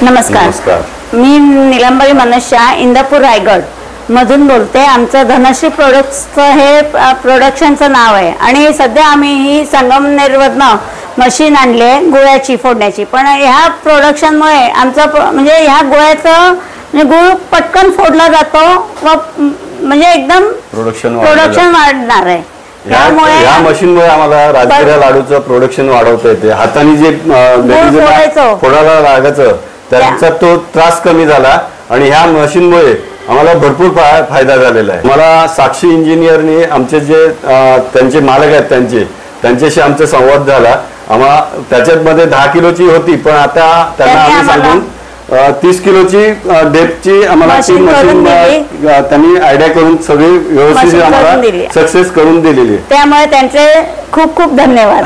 नमस्कार, मी निलंबरी मनुष्या इंदापूर रायगड मधून बोलते। आमचं धनश्री प्रोडक्ट्सचं हे प्रोडक्शनचं नाव आहे आणि सध्या आम्ही ही संगमनेरवरनं मशीन आणले गुळाची फोडण्याची। पण ह्या प्रोडक्शनमुळे आमचं म्हणजे ह्या गुळाचं म्हणजे गुळ पटकन फोडला जातो व म्हणजे एकदम प्रोडक्शन वाढणार आहे। त्यामुळे या मशीनमुळे आम्हाला राजगिरा लाडूचं प्रोडक्शन वाढवता येते। हाताने जे फोडायला लागायचं त्याचा तो त्रास कमी झाला आणि ह्या मशीनमुळे आम्हाला भरपूर फायदा झालेला आहे। मला साक्षी इंजिनियरनी आमचे जे त्यांचे मालक आहेत त्यांच्याशी आमचा संवाद झाला। आम्हाला त्याच्यामध्ये 10 किलोची होती, पण आता त्यांना आम्ही सांगून 30 किलोची डेपची आम्हाला ती मशीन त्यांनी आयडिया करून सगळी व्यवस्थित आम्हाला सक्सेस करून दिलेली आहे। त्यामुळे त्यांचे खूप खूप धन्यवाद।